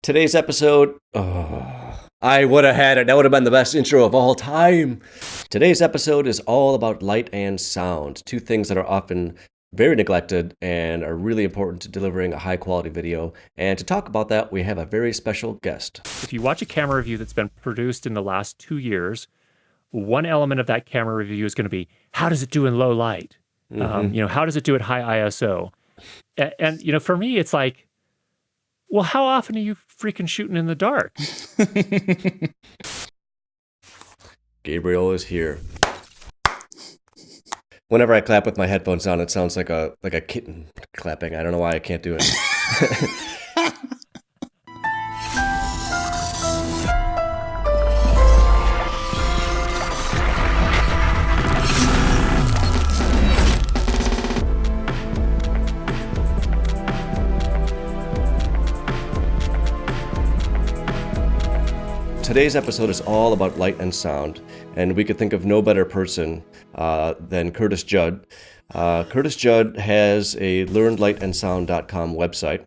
Today's episode, I would have had it. That would have been the best intro of all time. Today's episode is all about light and sound, two things that are often very neglected and are really important to delivering a high quality video. And to talk about that, we have a very special guest. If you watch a camera review that's been produced in the last 2 years, one element of that camera review is going to be, how does it do in low light? How does it do at high ISO? And for me, it's like, well, how often are you freaking shooting in the dark? Gabriel is here. Whenever I clap with my headphones on, it sounds like a kitten clapping. I don't know why I can't do it. Today's episode is all about light and sound, and we could think of no better person than Curtis Judd. Curtis Judd has a learnedlightandsound.com website,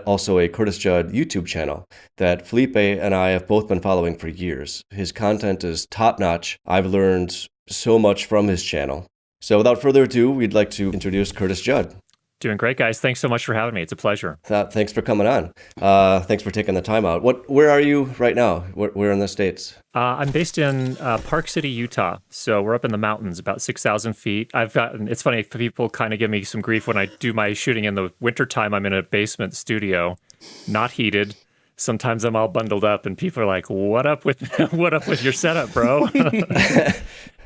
also a Curtis Judd YouTube channel that Felipe and I have both been following for years. His content is top-notch. I've learned so much from his channel. So without further ado, we'd like to introduce Curtis Judd. Doing great, guys. Thanks so much for having me. It's a pleasure. Thanks for coming on. Thanks for taking the time out. Where are you right now? Where in the States? I'm based in Park City, Utah. So we're up in the mountains, about 6,000 feet. It's funny, people kind of give me some grief when I do my shooting in the wintertime. I'm in a basement studio, not heated. Sometimes I'm all bundled up and people are like, what up with your setup, bro?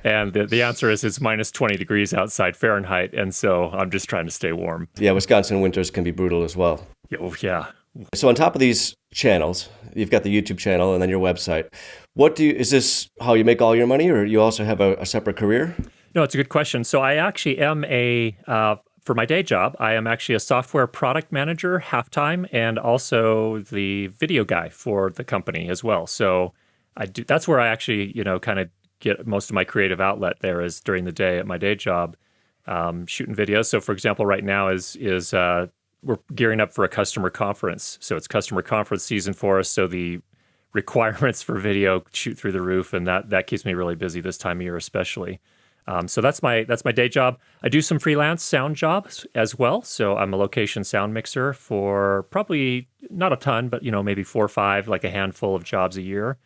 And the answer is it's minus 20 degrees outside Fahrenheit, and so I'm just trying to stay warm. Yeah, Wisconsin winters can be brutal as well. Yeah. So on top of these channels, you've got the YouTube channel and then your website. Is this how you make all your money, or you also have a separate career? No, it's a good question. So I actually am for my day job, I am actually a software product manager half-time and also the video guy for the company as well. So that's where I actually, kind of get most of my creative outlet there is during the day at my day job, shooting videos. So for example, right now is we're gearing up for a customer conference. So it's customer conference season for us. So the requirements for video shoot through the roof, and that keeps me really busy this time of year, especially. So that's my day job. I do some freelance sound jobs as well. So I'm a location sound mixer for probably not a ton, but maybe 4 or 5, like a handful of jobs a year.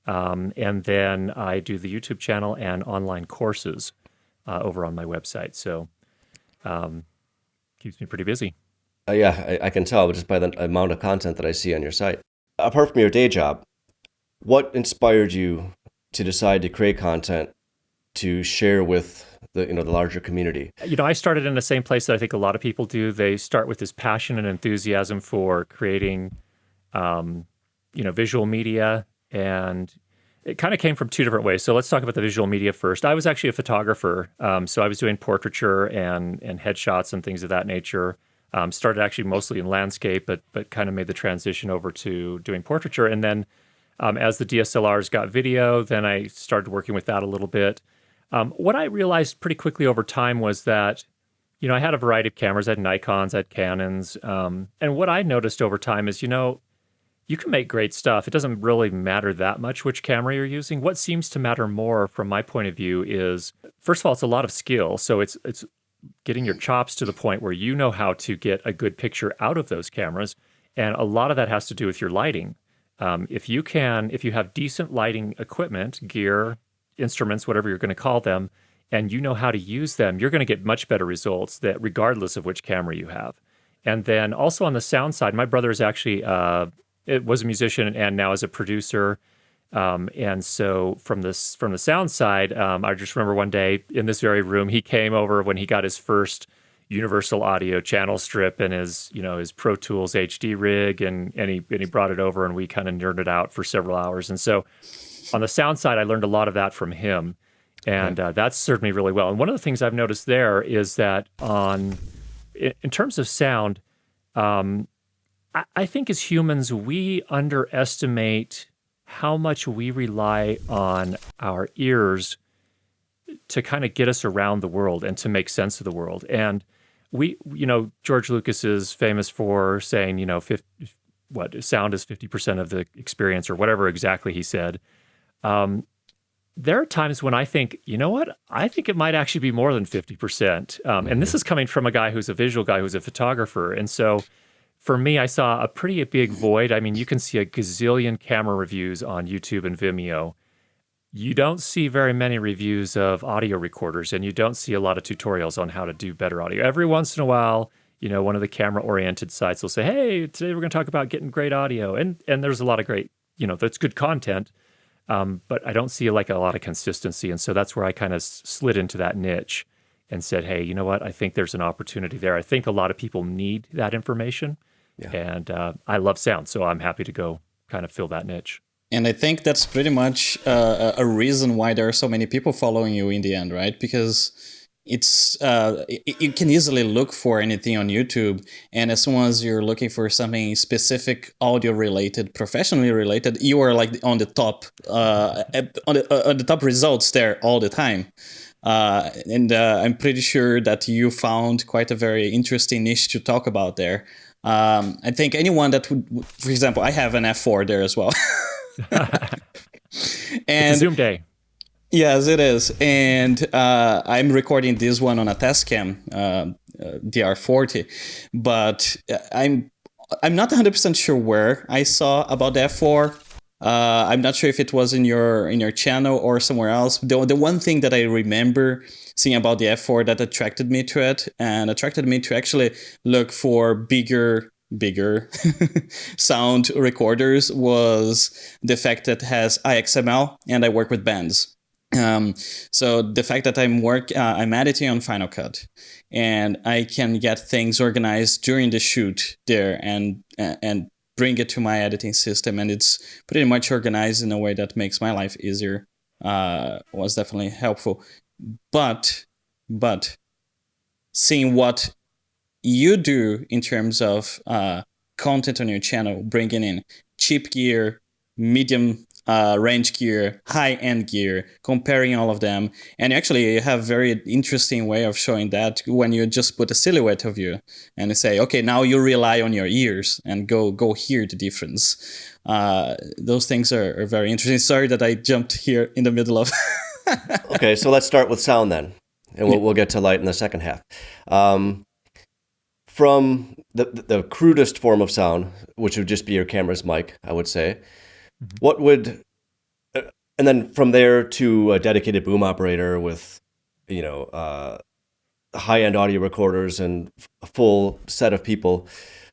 And then I do the YouTube channel and online courses over on my website. So keeps me pretty busy. Yeah, I can tell just by the amount of content that I see on your site. Apart from your day job, what inspired you to decide to create content to share with the larger community? I started in the same place that I think a lot of people do. They start with this passion and enthusiasm for creating, visual media. And it kind of came from 2 different ways. So let's talk about the visual media first. I was actually a photographer. So I was doing portraiture and headshots and things of that nature. Started actually mostly in landscape, but kind of made the transition over to doing portraiture. And then as the DSLRs got video, then I started working with that a little bit. What I realized pretty quickly over time was that, I had a variety of cameras. I had Nikons, I had Canons. And what I noticed over time is, you can make great stuff. It doesn't really matter that much which camera you're using. What seems to matter more from my point of view is, first of all, it's a lot of skill. So it's getting your chops to the point where you know how to get a good picture out of those cameras. And a lot of that has to do with your lighting. If you have decent lighting equipment, gear, instruments, whatever you're going to call them, and you know how to use them, you're going to get much better results regardless of which camera you have. And then also on the sound side, my brother is actually it was a musician and now is a producer. And so from the sound side, I just remember one day in this very room, he came over when he got his first Universal Audio channel strip and his Pro Tools HD rig, and he brought it over and we kind of nerded out for several hours. And so on the sound side, I learned a lot of that from him, and that served me really well. And one of the things I've noticed there is that in terms of sound, I think as humans, we underestimate how much we rely on our ears to kind of get us around the world and to make sense of the world. And George Lucas is famous for saying, what sound is 50% of the experience or whatever exactly he said. Um, there are times when I think, you know what? I think it might actually be more than 50%. And this is coming from a guy who's a visual guy, who's a photographer. And so for me, I saw a pretty big void. I mean, you can see a gazillion camera reviews on YouTube and Vimeo. You don't see very many reviews of audio recorders, and you don't see a lot of tutorials on how to do better audio. Every once in a while, one of the camera-oriented sites will say, hey, today we're going to talk about getting great audio. And there's a lot of great, that's good content. But I don't see like a lot of consistency. And so that's where I kind of slid into that niche and said, hey, you know what? I think there's an opportunity there. I think a lot of people need that information. Yeah. And I love sound, so I'm happy to go kind of fill that niche. And I think that's pretty much a reason why there are so many people following you in the end, right? Because it's you can easily look for anything on YouTube, and as soon as you're looking for something specific, audio related, professionally related, you are like on the top on the top results there all the time. And I'm pretty sure that you found quite a very interesting niche to talk about there. I think anyone that would, for example, I have an F4 there as well. And it's a Zoom day. Yes, it is. And I'm recording this one on a test cam, DR40, but I'm not 100% sure where I saw about the F4. I'm not sure if it was in your channel or somewhere else. The one thing that I remember seeing about the F4 that attracted me to it, and attracted me to actually look for bigger sound recorders, was the fact that it has IXML, and I work with bands. So the fact that I'm editing on Final Cut, and I can get things organized during the shoot there and bring it to my editing system, and it's pretty much organized in a way that makes my life easier, was definitely helpful. But seeing what you do in terms of content on your channel, bringing in cheap gear, medium range gear, high-end gear, comparing all of them. And actually you have a very interesting way of showing that when you just put a silhouette of you and you say, okay, now you rely on your ears and go hear the difference. Those things are very interesting. Sorry that I jumped here in the middle of... Okay, so let's start with sound then, and we'll get to light in the second half. From the crudest form of sound, which would just be your camera's mic, I would say, what would, and then from there to a dedicated boom operator with, high-end audio recorders and a full set of people,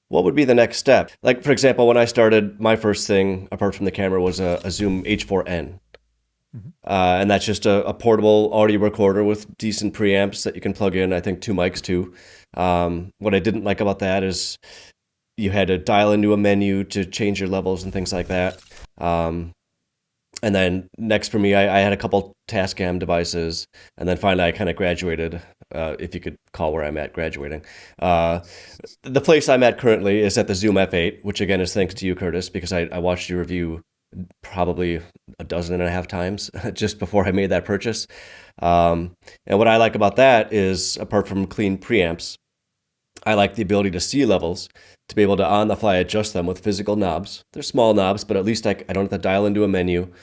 what would be the next step? Like, for example, when I started, my first thing, apart from the camera, was a Zoom H4n. And that's just a portable audio recorder with decent preamps that you can plug in, I think 2 mics too. What I didn't like about that is you had to dial into a menu to change your levels and things like that. And then next for me, I had a couple Tascam devices, and then finally I kind of graduated, if you could call where I'm at graduating. The place I'm at currently is at the Zoom F8, which again is thanks to you, Curtis, because I watched your review probably 12.5 times just before I made that purchase. And what I like about that is, apart from clean preamps, I like the ability to see levels, to be able to on the fly adjust them with physical knobs. They're small knobs, but at least I don't have to dial into a menu.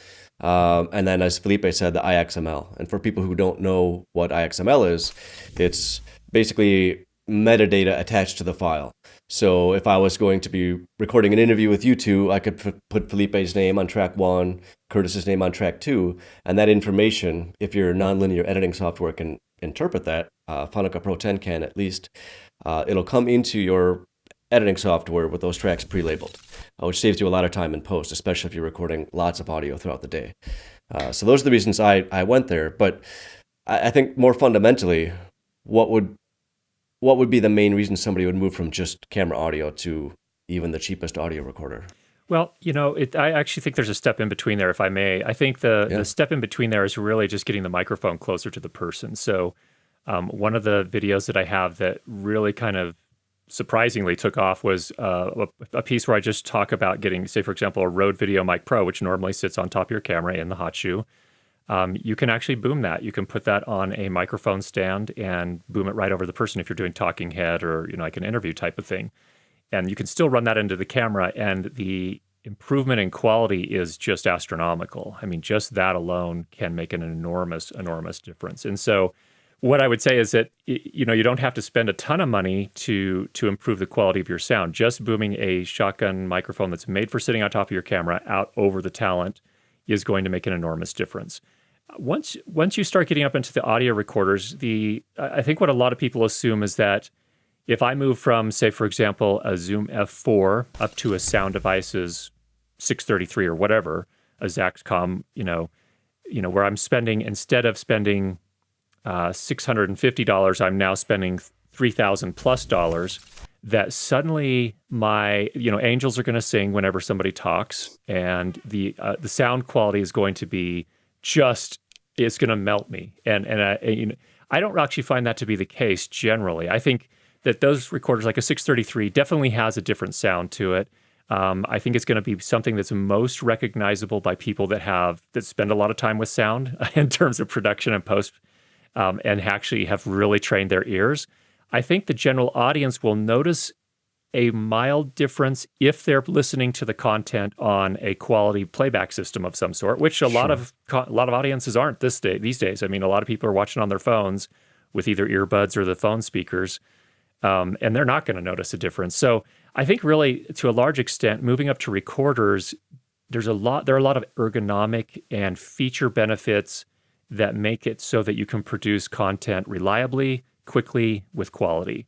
And then, as Felipe said, the IXML. And for people who don't know what IXML is, it's basically metadata attached to the file. So if I was going to be recording an interview with you two, I could put Felipe's name on track 1, Curtis's name on track 2, and that information, if your nonlinear editing software can interpret that, Final Cut Pro 10 can at least, it'll come into your editing software with those tracks pre-labeled, which saves you a lot of time in post, especially if you're recording lots of audio throughout the day. So those are the reasons I went there. But I think more fundamentally, what would be the main reason somebody would move from just camera audio to even the cheapest audio recorder? Well, I actually think there's a step in between there, if I may. I think the step in between there is really just getting the microphone closer to the person. So one of the videos that I have that really kind of surprisingly took off was a piece where I just talk about getting, say, for example, a Rode Video Mic Pro, which normally sits on top of your camera in the hot shoe. You can actually boom that. You can put that on a microphone stand and boom it right over the person if you're doing talking head or like an interview type of thing. And you can still run that into the camera, and the improvement in quality is just astronomical. I mean, just that alone can make an enormous, enormous difference. And so what I would say is that you don't have to spend a ton of money to improve the quality of your sound. Just booming a shotgun microphone that's made for sitting on top of your camera out over the talent is going to make an enormous difference. Once you start getting up into the audio recorders, I think what a lot of people assume is that if I move from, say, for example, a Zoom F4 up to a Sound Devices 633 or whatever, a Zaxcom, where I'm spending, instead of spending $650, I'm now spending $3,000 plus dollars, that suddenly my, angels are going to sing whenever somebody talks, and the sound quality is going to be it's going to melt me. And I don't actually find that to be the case generally. I think that those recorders, like a 633, definitely has a different sound to it. I think it's going to be something that's most recognizable by people that spend a lot of time with sound in terms of production and post, and actually have really trained their ears. I think the general audience will notice a mild difference if they're listening to the content on a quality playback system of some sort, which a lot of audiences aren't these days. I mean, a lot of people are watching on their phones with either earbuds or the phone speakers, and they're not going to notice a difference. So I think really, to a large extent, moving up to recorders, there are a lot of ergonomic and feature benefits that make it so that you can produce content reliably, quickly, with quality.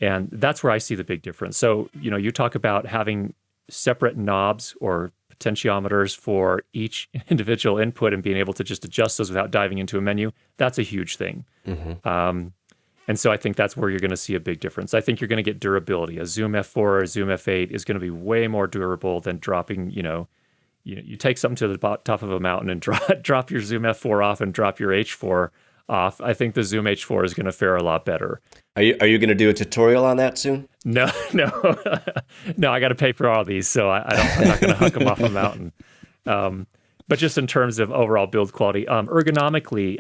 And that's where I see the big difference. So, you talk about having separate knobs or potentiometers for each individual input and being able to just adjust those without diving into a menu. That's a huge thing. Mm-hmm. And so I think that's where you're going to see a big difference. I think you're going to get durability. A Zoom F4 or a Zoom F8 is going to be way more durable than dropping, you take something to the top of a mountain and drop your Zoom F4 off and drop your H4 off. I think the Zoom H4 is going to fare a lot better. Are you going to do a tutorial on that soon? No, no. I got to pay for all these, so I'm not going to huck them off a mountain. But just in terms of overall build quality, ergonomically,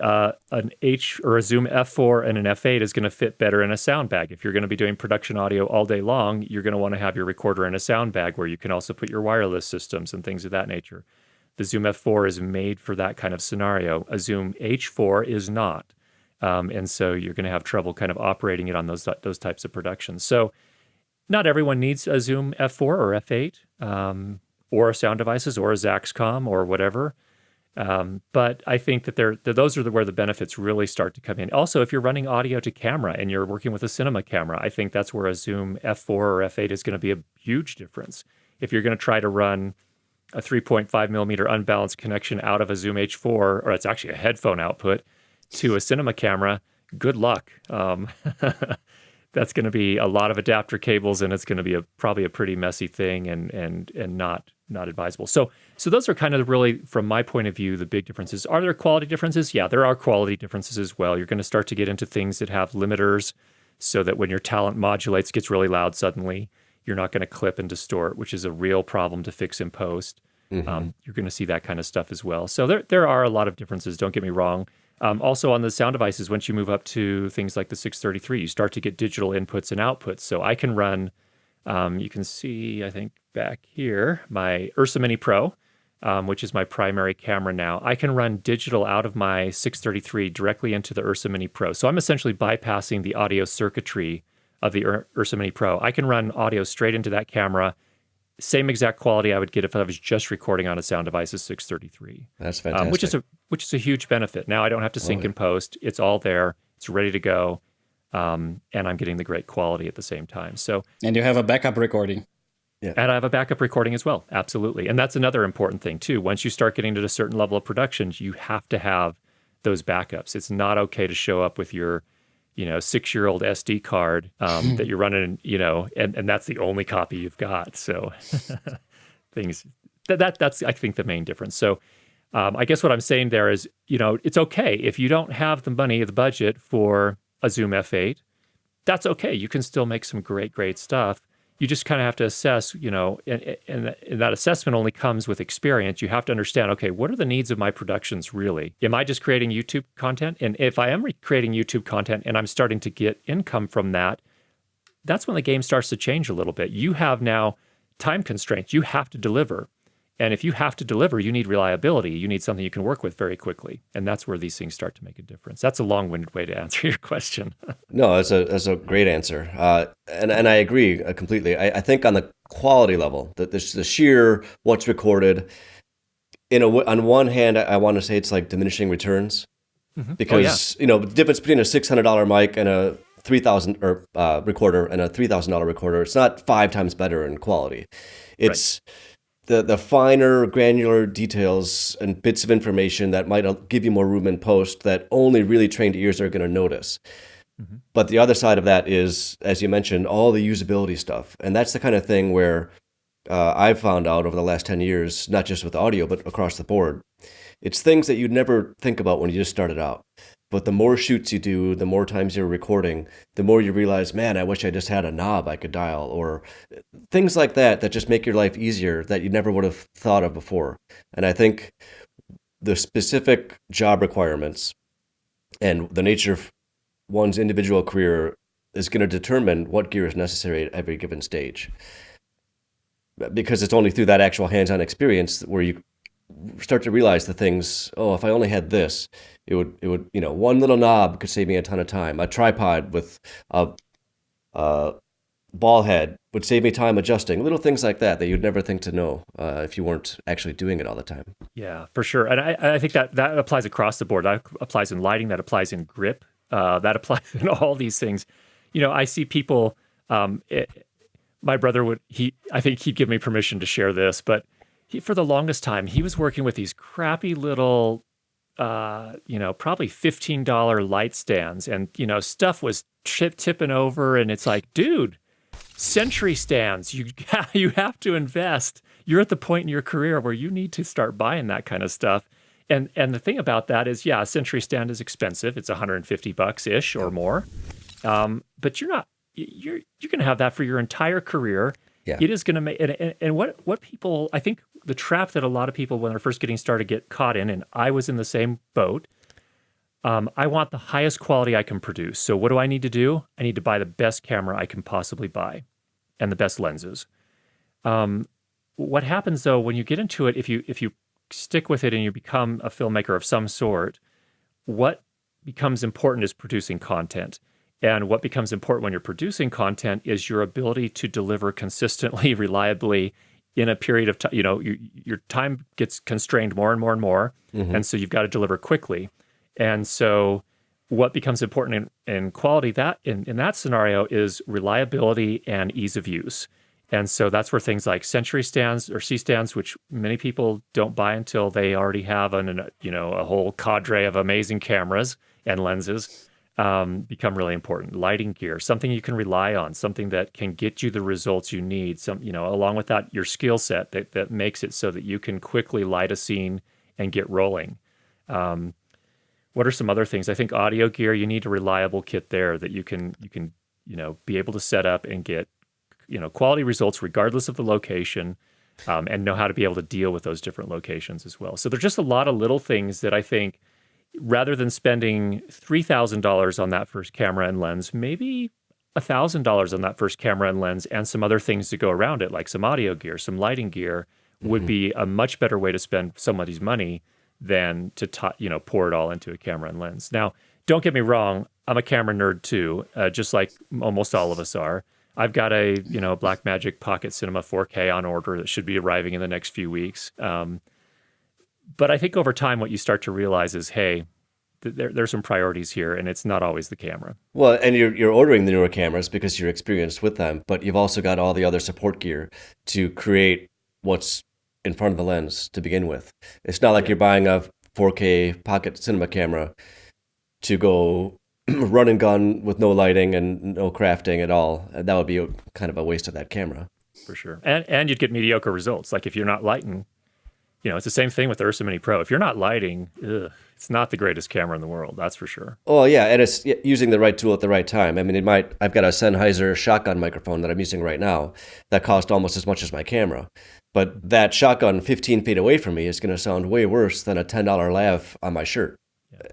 an H or a Zoom F4 and an F8 is going to fit better in a sound bag. If you're going to be doing production audio all day long, you're going to want to have your recorder in a sound bag where you can also put your wireless systems and things of that nature. The Zoom F4 is made for that kind of scenario. A Zoom H4 is not. And so you're going to have trouble kind of operating it on those types of productions. So not everyone needs a Zoom F4 or F8. Or Sound Devices, or a Zaxcom, or whatever. But I think that those are where the benefits really start to come in. Also, if you're running audio to camera and you're working with a cinema camera, I think that's where a Zoom F4 or F8 is going to be a huge difference. If you're going to try to run a 3.5 millimeter unbalanced connection out of a Zoom H4, or it's actually a headphone output, to a cinema camera, good luck. That's going to be a lot of adapter cables, and it's going to be probably a pretty messy thing, and not advisable. So those are kind of really, from my point of view, the big differences. Are there quality differences? Yeah, there are quality differences as well. You're going to start to get into things that have limiters, so that when your talent modulates, gets really loud suddenly, you're not going to clip and distort, which is a real problem to fix in post. Mm-hmm. You're going to see that kind of stuff as well. So there are a lot of differences. Don't get me wrong. Also on the Sound Devices, once you move up to things like the 633, you start to get digital inputs and outputs. So I can run, you can see, I think back here, my Ursa Mini Pro, which is my primary camera now. I can run digital out of my 633 directly into the Ursa Mini Pro. So I'm essentially bypassing the audio circuitry of the Ursa Mini Pro. I can run audio straight into that camera, same exact quality I would get if I was just recording on a Sound Devices 633. That's fantastic. Which is a huge benefit. Now I don't have to sync in post. It's all there. It's ready to go, and I'm getting the great quality at the same time. And you have a backup recording. Yeah. And I have a backup recording as well. Absolutely. And that's another important thing too. Once you start getting to a certain level of productions, you have to have those backups. It's not okay to show up with your 6-year-old SD card that you're running, and that's the only copy you've got. So that's, I think, the main difference. So I guess what I'm saying there is, it's okay if you don't have the money, the budget for a Zoom F8, that's okay. You can still make some great, great stuff. You just kind of have to assess, and that assessment only comes with experience. You have to understand, okay, what are the needs of my productions really? Am I just creating YouTube content? And if I am creating YouTube content and I'm starting to get income from that, that's when the game starts to change a little bit. You have now time constraints. You have to deliver. And if you have to deliver, you need reliability. You need something you can work with very quickly. And that's where these things start to make a difference. That's a long-winded way to answer your question. No, that's a great answer, and I agree completely. I think on the quality level, that the sheer what's recorded. On one hand, I want to say it's like diminishing returns because the difference between a $600 mic and a 3,000 or recorder and a $3,000 recorder, it's not 5 times better in quality. It's the finer granular details and bits of information that might give you more room in post that only really trained ears are going to notice. But the other side of that is, as you mentioned, all the usability stuff. And that's the kind of thing where I've found out over the last 10 years, not just with audio, but across the board. It's things that you'd never think about when you just started out. But the more shoots you do, the more times you're recording, the more you realize, man, I wish I just had a knob I could dial, or things like that that just make your life easier that you never would have thought of before. And I think the specific job requirements and the nature of one's individual career is going to determine what gear is necessary at every given stage. Because it's only through that actual hands-on experience where you start to realize the things, oh, if I only had this, it would, one little knob could save me a ton of time. A tripod with a ball head would save me time adjusting. Little things like that you'd never think to know if you weren't actually doing it all the time. Yeah, for sure. And I think that applies across the board. That applies in lighting, that applies in grip, that applies in all these things. I see people, my brother I think he'd give me permission to share this, but for the longest time, he was working with these crappy little, probably $15 light stands, and, stuff was tipping over, and it's like, dude, Century stands, you have to invest. You're at the point in your career where you need to start buying that kind of stuff. And the thing about that is, a Century stand is expensive. It's $150-ish or more. But you're going to have that for your entire career. Yeah. It is going to make, and what people, I think the trap that a lot of people when they're first getting started get caught in, and I was in the same boat. I want the highest quality I can produce. So what do I need to do? I need to buy the best camera I can possibly buy and the best lenses. What happens though, when you get into it, if you stick with it and you become a filmmaker of some sort, what becomes important is producing content. And what becomes important when you're producing content is your ability to deliver consistently, reliably in a period of time. Your time gets constrained more and more and more. Mm-hmm. And so you've got to deliver quickly. And so what becomes important in quality in that scenario is reliability and ease of use. And so that's where things like Century stands or C stands, which many people don't buy until they already have a whole cadre of amazing cameras and lenses, become really important. Lighting gear, something you can rely on, something that can get you the results you need. Along with that, your skill set that makes it so that you can quickly light a scene and get rolling. What are some other things? I think audio gear, you need a reliable kit there that you can be able to set up and get quality results regardless of the location, and know how to be able to deal with those different locations as well. So there's just a lot of little things that I think, rather than spending $3,000 on that first camera and lens, maybe $1,000 on that first camera and lens and some other things to go around it, like some audio gear, some lighting gear, would be a much better way to spend somebody's money than to pour it all into a camera and lens. Now, don't get me wrong, I'm a camera nerd too, just like almost all of us are. I've got a Blackmagic Pocket Cinema 4K on order that should be arriving in the next few weeks. But I think over time, what you start to realize is, hey, there's some priorities here, and it's not always the camera. Well, and you're ordering the newer cameras because you're experienced with them, but you've also got all the other support gear to create what's in front of the lens to begin with. It's not like you're buying a 4K Pocket Cinema camera to go run and gun with no lighting and no crafting at all. That would be kind of a waste of that camera. For sure. And you'd get mediocre results. Like if you're not lighting, it's the same thing with the Ursa Mini Pro. If you're not lighting, it's not the greatest camera in the world, that's for sure. Oh yeah, and it's using the right tool at the right time. I mean, I've got a Sennheiser shotgun microphone that I'm using right now that cost almost as much as my camera. But that shotgun 15 feet away from me is going to sound way worse than a $10 lav on my shirt.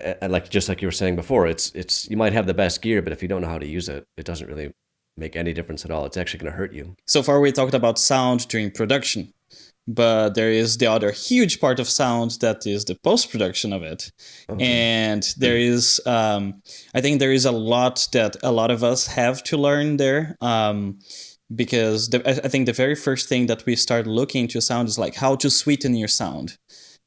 Yeah. And just like you were saying before, it's you might have the best gear, but if you don't know how to use it, it doesn't really make any difference at all. It's actually going to hurt you. So far, we talked about sound during production, but there is the other huge part of sound that is the post-production of it. And there is, I think there is a lot that a lot of us have to learn there. Because I think the very first thing that we start looking into sound is like how to sweeten your sound,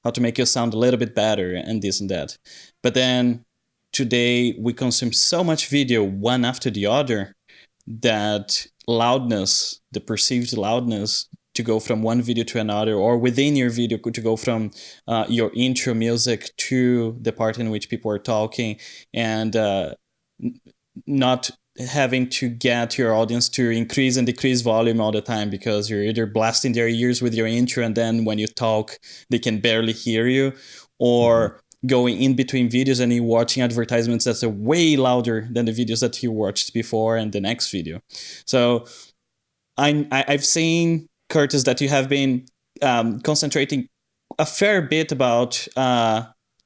how to make your sound a little bit better and this and that. But then today we consume so much video one after the other that loudness, the perceived loudness, to go from one video to another, or within your video to go from your intro music to the part in which people are talking, and not having to get your audience to increase and decrease volume all the time, because you're either blasting their ears with your intro and then when you talk they can barely hear you, or going in between videos and you watching advertisements that are way louder than the videos that you watched before and the next video. So I've seen, Curtis, that you have been concentrating a fair bit about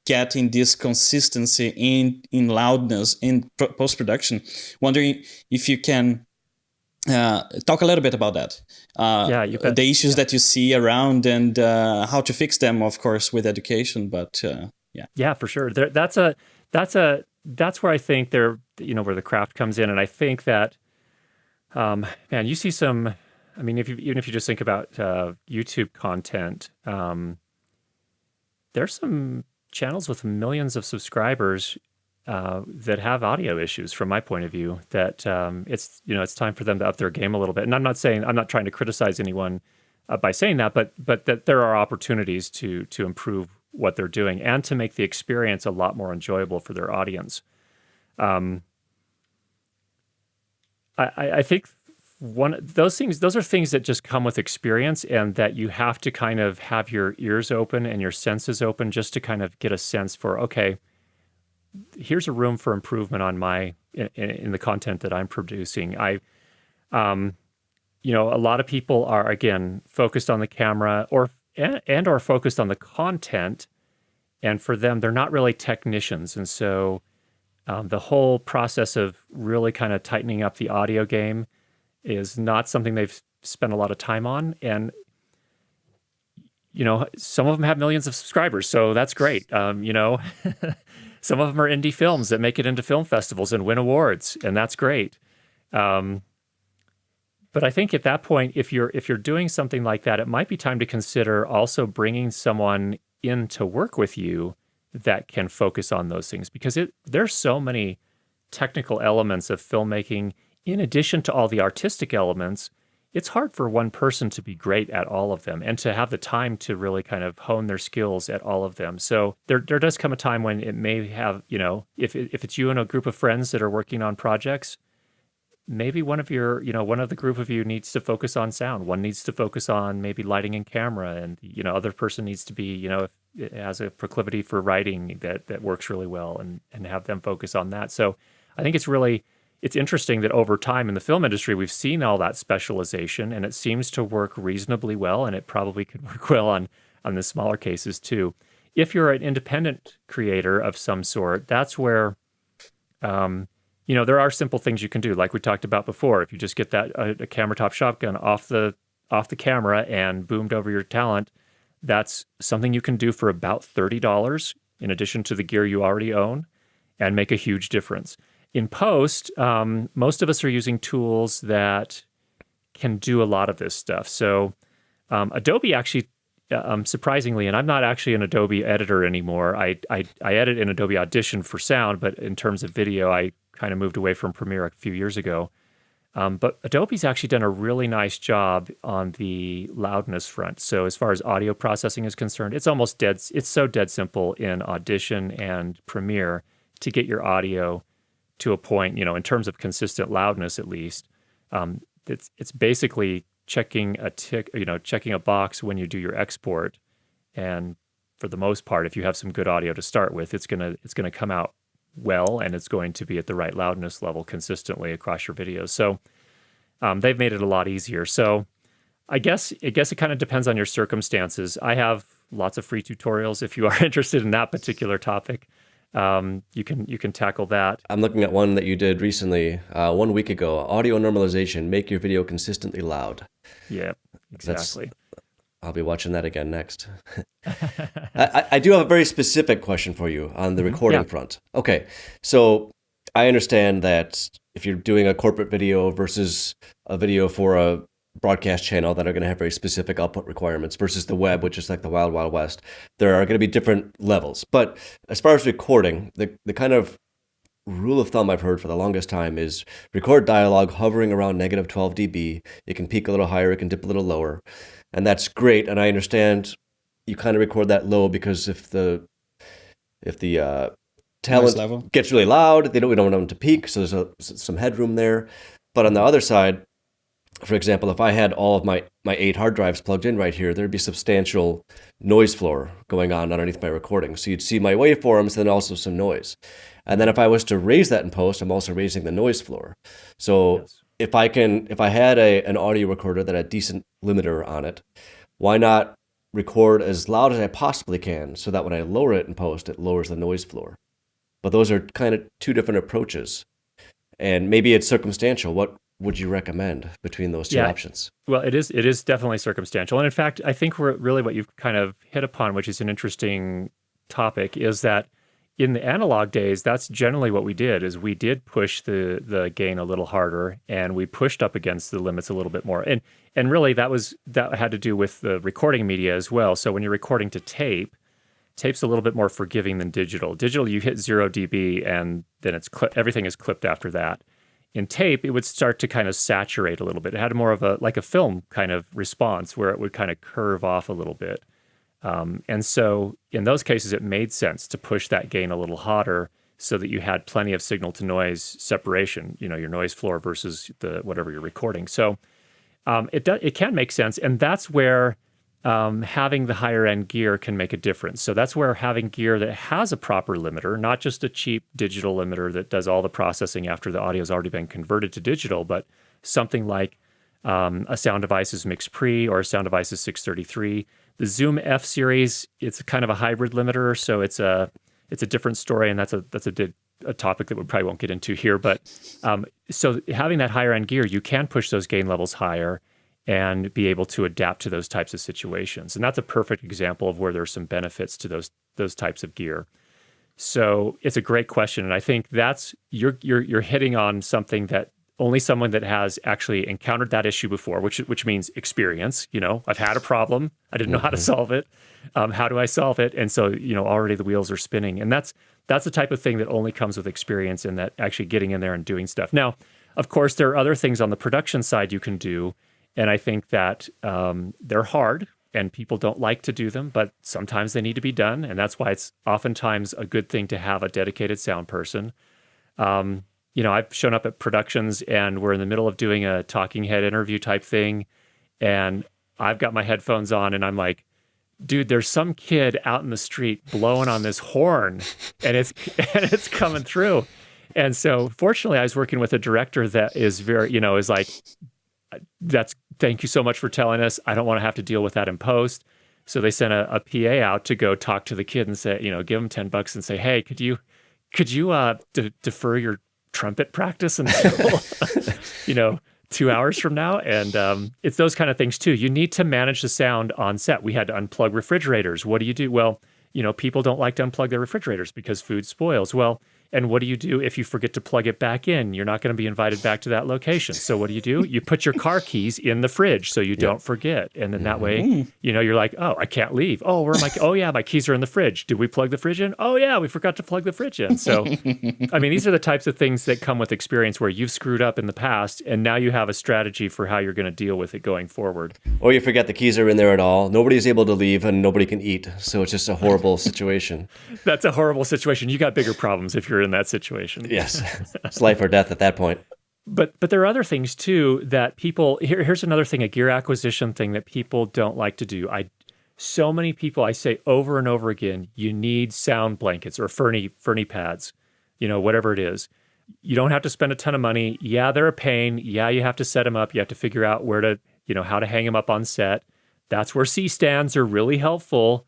getting this consistency in loudness in post-production. Wondering if you can talk a little bit about that. Yeah, you bet. The issues that you see around, and how to fix them, of course, with education. But yeah, for sure. That's where I think where the craft comes in, and I think that, man, you see some. I mean, even if you just think about YouTube content, there's some channels with millions of subscribers that have audio issues. From my point of view, that it's time for them to up their game a little bit. And I'm not trying to criticize anyone by saying that, but that there are opportunities to improve what they're doing and to make the experience a lot more enjoyable for their audience. I think those are things that just come with experience, and that you have to kind of have your ears open and your senses open just to kind of get a sense for, okay, here's a room for improvement on in the content that I'm producing. A lot of people are, again, focused on the camera or focused on the content, and for them, they're not really technicians. And so the whole process of really kind of tightening up the audio game is not something they've spent a lot of time on. And, some of them have millions of subscribers, so that's great. Some of them are indie films that make it into film festivals and win awards, and that's great. But I think at that point, if you're doing something like that, it might be time to consider also bringing someone in to work with you that can focus on those things, because there's so many technical elements of filmmaking. In addition to all the artistic elements, it's hard for one person to be great at all of them and to have the time to really kind of hone their skills at all of them. So there does come a time when it may have, if it's you and a group of friends that are working on projects, maybe one of the group of you needs to focus on sound. One needs to focus on maybe lighting and camera, and other person needs to be, if it has a proclivity for writing that works really well, and have them focus on that. So I think it's interesting that over time in the film industry, we've seen all that specialization, and it seems to work reasonably well, and it probably could work well on the smaller cases too. If you're an independent creator of some sort, that's where, there are simple things you can do, like we talked about before. If you just get a camera top shotgun off the camera and boomed over your talent, that's something you can do for about $30 in addition to the gear you already own, and make a huge difference. In post, most of us are using tools that can do a lot of this stuff. So Adobe actually, surprisingly, and I'm not actually an Adobe editor anymore. I edit in Adobe Audition for sound, but in terms of video, I kind of moved away from Premiere a few years ago. But Adobe's actually done a really nice job on the loudness front. So as far as audio processing is concerned, it's almost dead. It's so dead simple in Audition and Premiere to get your audio to a point, in terms of consistent loudness, at least. It's basically checking a box when you do your export. And for the most part, if you have some good audio to start with, it's gonna come out well, and it's going to be at the right loudness level consistently across your videos. So they've made it a lot easier. So I guess it kind of depends on your circumstances. I have lots of free tutorials if you are interested in that particular topic. you can tackle that. I'm looking at one that you did recently, 1 week ago. Audio normalization. Make your video consistently loud. Yeah, exactly. I'll be watching that again next. I do have a very specific question for you on the recording front. Okay, so I understand that if you're doing a corporate video versus a video for a broadcast channel that are going to have very specific output requirements versus the web, which is like the wild, wild west, there are going to be different levels. But as far as recording, the kind of rule of thumb I've heard for the longest time is record dialogue hovering around negative 12 dB. It can peak a little higher, it can dip a little lower. And that's great. And I understand you kind of record that low because if the talent gets really loud, we don't want them to peak. So there's some headroom there. But on the other side, for example, if I had all of my 8 hard drives plugged in right here, there'd be substantial noise floor going on underneath my recording. So you'd see my waveforms, then also some noise. And then if I was to raise that in post, I'm also raising the noise floor. So if I had an audio recorder that had a decent limiter on it, why not record as loud as I possibly can so that when I lower it in post, it lowers the noise floor? But those are kind of two different approaches. And maybe it's circumstantial. What would you recommend between those two options? Well, it is definitely circumstantial. And in fact, I think really what you've kind of hit upon, which is an interesting topic, is that in the analog days, that's generally what we did, is we did push the gain a little harder, and we pushed up against the limits a little bit more. And really that had to do with the recording media as well. So when you're recording to tape's a little bit more forgiving than digital. Digital, you hit 0 dB and then everything is clipped after that. In tape, it would start to kind of saturate a little bit. It had more of like a film kind of response where it would kind of curve off a little bit. And so in those cases, it made sense to push that gain a little hotter so that you had plenty of signal to noise separation, your noise floor versus whatever you're recording. So it can make sense. And that's where having the higher end gear can make a difference. So that's where having gear that has a proper limiter, not just a cheap digital limiter that does all the processing after the audio has already been converted to digital, but something like a Sound Devices Mix Pre or a Sound Devices 633. The Zoom F series, it's kind of a hybrid limiter, so it's a different story, and that's a topic that we probably won't get into here. But so having that higher end gear, you can push those gain levels higher and be able to adapt to those types of situations. And that's a perfect example of where there's some benefits to those types of gear. So it's a great question, and I think that's you're hitting on something that only someone that has actually encountered that issue before, which means experience. I've had a problem. I didn't know how to solve it. How do I solve it? And so, already the wheels are spinning. And that's the type of thing that only comes with experience and that actually getting in there and doing stuff. Now, of course, there are other things on the production side you can do. And I think that they're hard and people don't like to do them, but sometimes they need to be done. And that's why it's oftentimes a good thing to have a dedicated sound person. I've shown up at productions and we're in the middle of doing a talking head interview type thing. And I've got my headphones on and I'm like, dude, there's some kid out in the street blowing on this horn and it's coming through. And so fortunately I was working with a director that is very, is like, thank you so much for telling us. I don't want to have to deal with that in post. So they sent a PA out to go talk to the kid and say, give him $10 and say, hey, could you defer your trumpet practice until 2 hours from now? And it's those kind of things too. You need to manage the sound on set. We had to unplug refrigerators. What do you do? Well, people don't like to unplug their refrigerators because food spoils. Well, and what do you do if you forget to plug it back in? You're not going to be invited back to that location. So what do? You put your car keys in the fridge so you don't forget. And then that way, you're like, oh, I can't leave. Oh, where am I? Oh, yeah, my keys are in the fridge. Did we plug the fridge in? Oh, yeah, we forgot to plug the fridge in. So, these are the types of things that come with experience where you've screwed up in the past, and now you have a strategy for how you're going to deal with it going forward. Or you forget the keys are in there at all. Nobody's able to leave, and nobody can eat. So it's just a horrible situation. That's a horrible situation. You got bigger problems if you're in that situation. Yes. It's life or death at that point. But there are other things too that people, here's another thing, a gear acquisition thing that people don't like to do. So many people, I say over and over again, you need sound blankets or Fernie pads, whatever it is. You don't have to spend a ton of money. Yeah, they're a pain. Yeah, you have to set them up. You have to figure out where to, how to hang them up on set. That's where C stands are really helpful.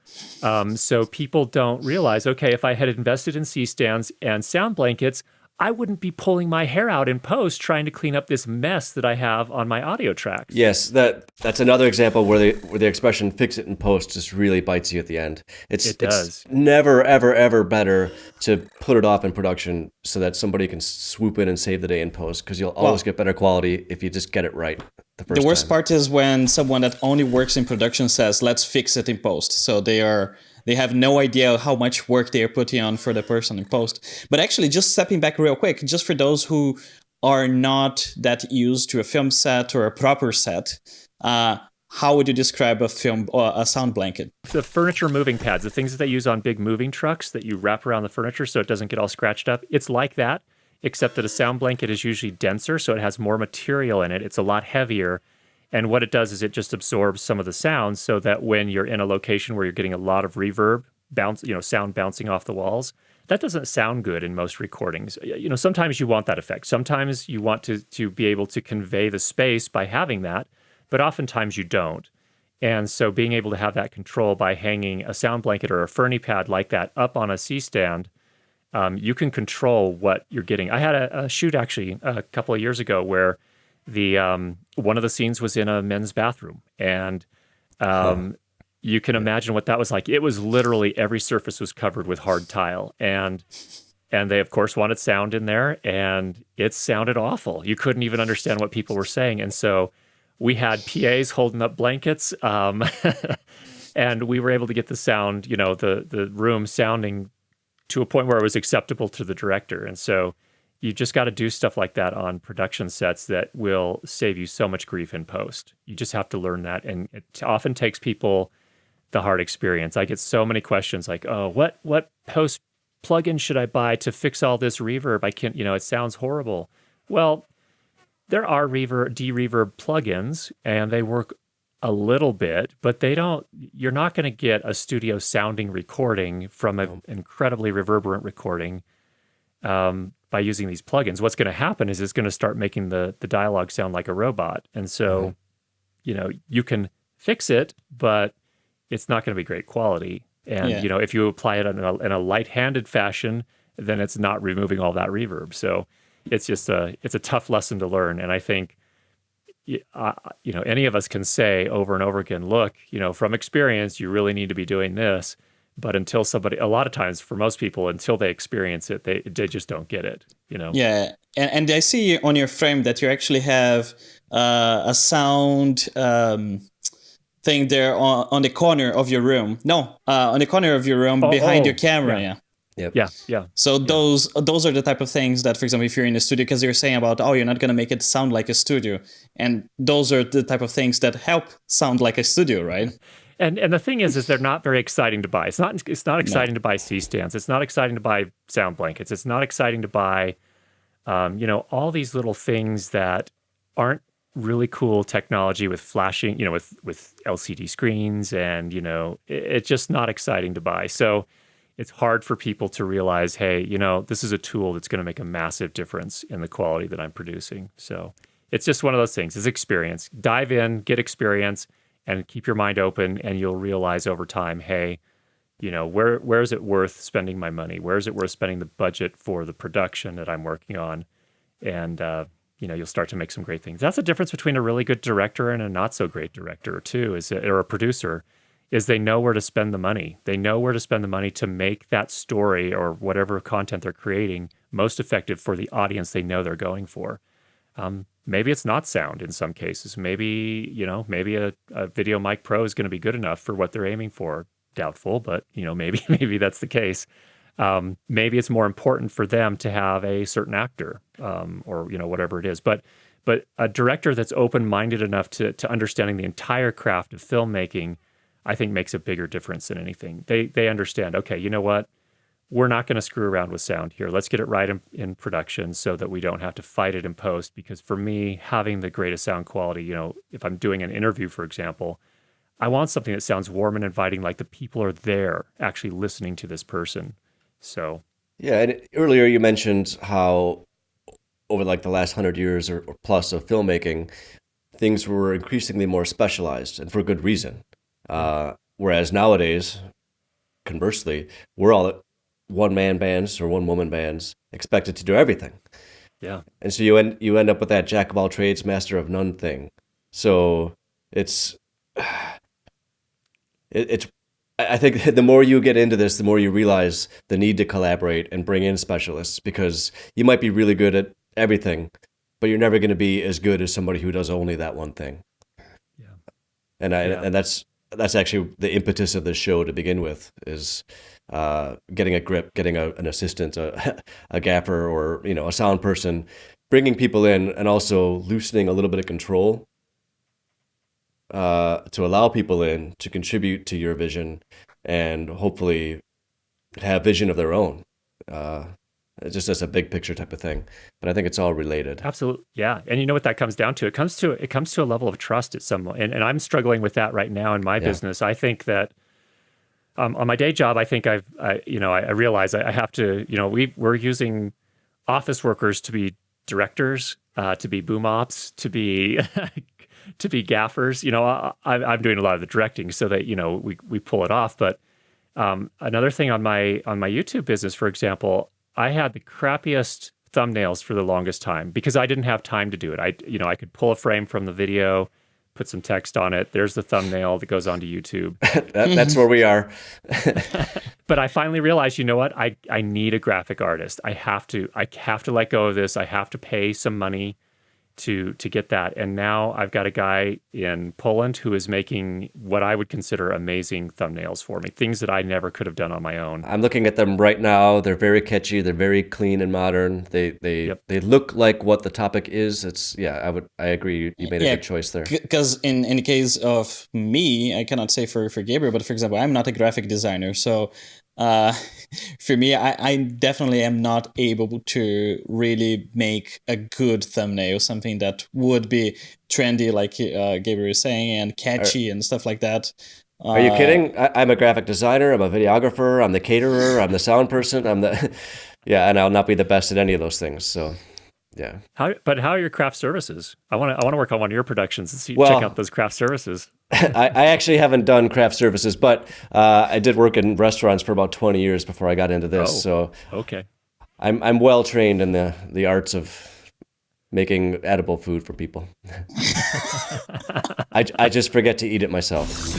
So people don't realize, okay, if I had invested in C stands and sound blankets, I wouldn't be pulling my hair out in post trying to clean up this mess that I have on my audio tracks. Yes, that's another example where the expression "fix it in post" just really bites you at the end. It It's does. never ever better to put it off in production so that somebody can swoop in and save the day in post, because you'll always get better quality if you just get it right the first The worst time. part is when someone that only works in production says, "Let's fix it in post." So they have no idea how much work they are putting on for the person in post. But actually, just stepping back real quick, just for those who are not that used to a film set or a proper set, how would you describe a film or a sound blanket? The furniture moving pads, the things that they use on big moving trucks that you wrap around the furniture so it doesn't get all scratched up, it's like that, except that a sound blanket is usually denser, so it has more material in it. It's a lot heavier. And what it does is it just absorbs some of the sounds so that when you're in a location where you're getting a lot of reverb, sound bouncing off the walls, that doesn't sound good in most recordings. Sometimes you want that effect. Sometimes you want to be able to convey the space by having that, but oftentimes you don't. And so being able to have that control by hanging a sound blanket or a Fernie pad like that up on a C-stand, you can control what you're getting. I had a shoot actually a couple of years ago where the one of the scenes was in a men's bathroom, and you can imagine what that was like. It was literally every surface was covered with hard tile, and they of course wanted sound in there, and it sounded awful. You couldn't even understand what people were saying, and so we had PAs holding up blankets, and we were able to get the sound, the room sounding to a point where it was acceptable to the director, and so. You just got to do stuff like that on production sets that will save you so much grief in post. You just have to learn that. And it often takes people the hard experience. I get so many questions like, oh, what post plugin should I buy to fix all this reverb? I can't, it sounds horrible. Well, there are de-reverb plugins and they work a little bit, but you're not going to get a studio sounding recording from an incredibly reverberant recording. By using these plugins, what's going to happen is it's going to start making the dialogue sound like a robot. And so, you can fix it, but it's not going to be great quality. And, if you apply it in a light-handed fashion, then it's not removing all that reverb. So it's just it's a tough lesson to learn. And I think, any of us can say over and over again, look, from experience, you really need to be doing this. But until a lot of times for most people, until they experience it, they just don't get it, Yeah, and I see on your frame that you actually have a sound thing there on the corner of your room. No, on the corner of your room behind your camera. Yeah. Yep. Yeah. So those are the type of things that, for example, if you're in a studio, because you're saying about, you're not going to make it sound like a studio. And those are the type of things that help sound like a studio, right? And the thing is they're not very exciting to buy. It's not exciting to buy C-stands. It's not exciting to buy sound blankets. It's not exciting to buy, all these little things that aren't really cool technology with flashing, with LCD screens, and it's just not exciting to buy. So it's hard for people to realize, hey, this is a tool that's going to make a massive difference in the quality that I'm producing. So it's just one of those things. It's experience. Dive in, get experience. And keep your mind open, and you'll realize over time, hey, where is it worth spending my money? Where is it worth spending the budget for the production that I'm working on? And you'll start to make some great things. That's the difference between a really good director and a not so great director too, or a producer, is they know where to spend the money. They know where to spend the money to make that story or whatever content they're creating most effective for the audience they know they're going for. Maybe it's not sound in some cases. Maybe, maybe a Video Mic Pro is going to be good enough for what they're aiming for. Doubtful, but, maybe that's the case. Maybe it's more important for them to have a certain actor or, whatever it is. But a director that's open-minded enough to understanding the entire craft of filmmaking, I think makes a bigger difference than anything. They understand, okay, you know what? We're not going to screw around with sound here. Let's get it right in production so that we don't have to fight it in post. Because for me, having the greatest sound quality, if I'm doing an interview, for example, I want something that sounds warm and inviting, like the people are there actually listening to this person. So, yeah. And earlier you mentioned how over like the last 100 years or plus of filmmaking, things were increasingly more specialized, and for good reason. Whereas nowadays, conversely, we're all one-man bands or one-woman bands expected to do everything. Yeah. And so you end up with that jack of all trades, master of none thing. So it's it's I think the more you get into this, the more you realize the need to collaborate and bring in specialists, because you might be really good at everything, but you're never going to be as good as somebody who does only that one thing. Yeah. Yeah. And that's actually the impetus of this show to begin with, is getting a grip, getting an assistant, a gaffer, or a sound person, bringing people in, and also loosening a little bit of control to allow people in to contribute to your vision and hopefully have vision of their own. Just as a big picture type of thing, but I think it's all related. Absolutely, yeah. And you know what that comes down to? It comes to a level of trust at some, and I'm struggling with that right now in my business. I think that on my day job, I think I realize I have to. We're using office workers to be directors, to be boom ops, to be to be gaffers. I'm doing a lot of the directing so that we pull it off. But another thing on my YouTube business, for example, I had the crappiest thumbnails for the longest time because I didn't have time to do it. I could pull a frame from the video, put some text on it. There's the thumbnail that goes onto YouTube. That's where we are. But I finally realized, you know what? I need a graphic artist. I have to let go of this. I have to pay some money to get that. And now I've got a guy in Poland who is making what I would consider amazing thumbnails for me, things that I never could have done on my own. I'm looking at them right now. They're very catchy. They're very clean and modern. They look like what the topic is. I agree. You made a good choice there. Because in the case of me, I cannot say for Gabriel, but for example, I'm not a graphic designer, so for me, I definitely am not able to really make a good thumbnail, something that would be trendy, like Gabriel was saying, and catchy and stuff like that. Are you kidding? I'm a graphic designer. I'm a videographer. I'm the caterer. I'm the sound person. And I'll not be the best at any of those things. So, yeah. How are your craft services? I want to work on one of your productions and check out those craft services. I actually haven't done craft services, but I did work in restaurants for about 20 years before I got into this. So okay, I'm well trained in the arts of making edible food for people. I just forget to eat it myself.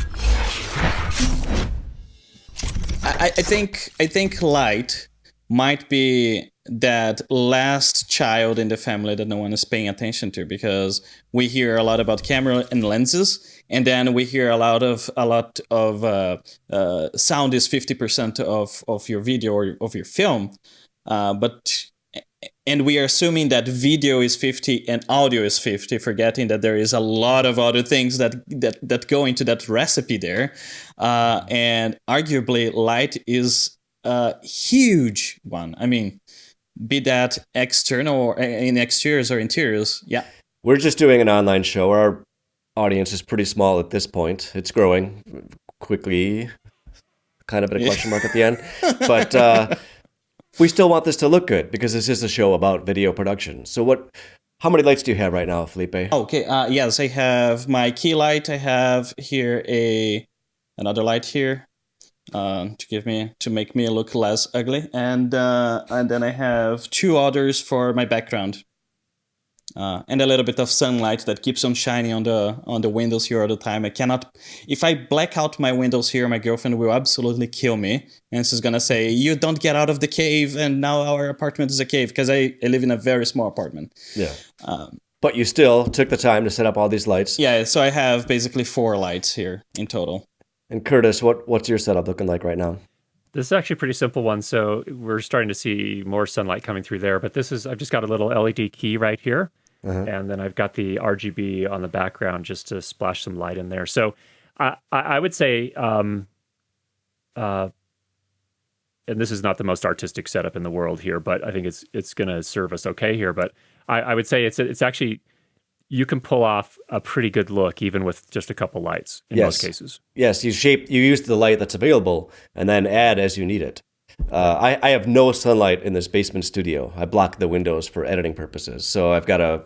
I think light might be that last child in the family that no one is paying attention to, because we hear a lot about camera and lenses, and then we hear a lot of sound is 50% of your video or of your film, and we are assuming that video is 50 and audio is 50, forgetting that there is a lot of other things that go into that recipe there, and arguably light is a huge one. I mean, be that external or in exteriors or interiors. Yeah. We're just doing an online show. Our audience is pretty small at this point. It's growing quickly, kind of a question mark at the end. But we still want this to look good because this is a show about video production. So how many lights do you have right now, Felipe? Okay. Yes, I have my key light. I have here another light here. To make me look less ugly, and then I have two others for my background, and a little bit of sunlight that keeps on shining on the windows here all the time. I cannot, if I black out my windows here, my girlfriend will absolutely kill me, and she's gonna say, "You don't get out of the cave," and now our apartment is a cave because I live in a very small apartment. Yeah. But you still took the time to set up all these lights. Yeah, so I have basically 4 lights here in total. And Curtis, what's your setup looking like right now? This is actually a pretty simple one. So we're starting to see more sunlight coming through there. But I've just got a little LED key right here. And then I've got the RGB on the background just to splash some light in there. So I would say, and this is not the most artistic setup in the world here, but I think it's going to serve us okay here. But I would say it's actually, you can pull off a pretty good look even with just a couple lights in most cases. Yes, you use the light that's available and then add as you need it. I have no sunlight in this basement studio. I block the windows for editing purposes. So I've got a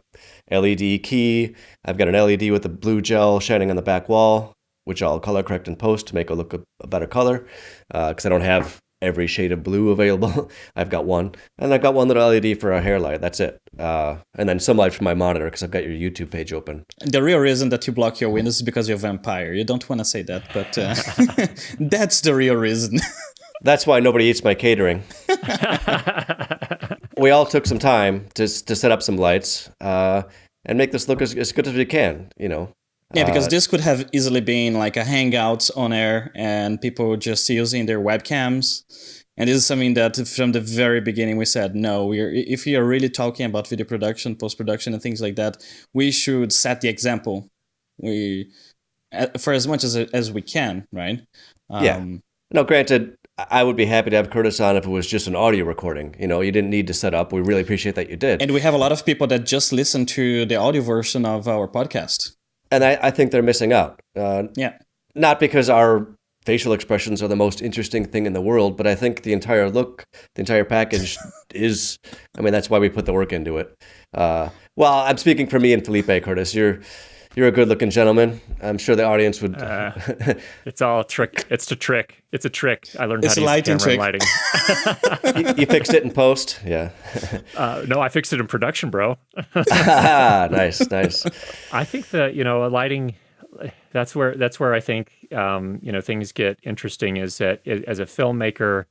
LED key. I've got an LED with a blue gel shining on the back wall. which I'll color correct in post to make it look a better color, because I don't have every shade of blue available. I've got one, and I've got one little LED for a hair light. That's it. And then some light from my monitor because I've got your YouTube page open. The real reason that you block your windows is because you're a vampire. You don't want to say that, but that's the real reason. That's why nobody eats my catering. We all took some time to set up some lights and make this look as good as we can, you know. Yeah, because this could have easily been like a Hangouts on air and people just using their webcams. And this is something that from the very beginning we said, no, if we are really talking about video production, post-production and things like that, we should set the example. For as much as we can, right? Yeah. No, granted, I would be happy to have Curtis on if it was just an audio recording. You know, you didn't need to set up. We really appreciate that you did. And we have a lot of people that just listen to the audio version of our podcast. And I think they're missing out. Yeah. Not because our facial expressions are the most interesting thing in the world, but I think the entire look, the entire package is, I mean, that's why we put the work into it. Well, I'm speaking for me and Felipe, Curtis. You're a good-looking gentleman. I'm sure the audience would... It's all a trick. It's a trick. It's a trick. I learned how to use camera and lighting. You fixed it in post? Yeah. No, I fixed it in production, bro. Nice. I think that, you know, lighting, that's where I think, you know, things get interesting is that as a filmmaker,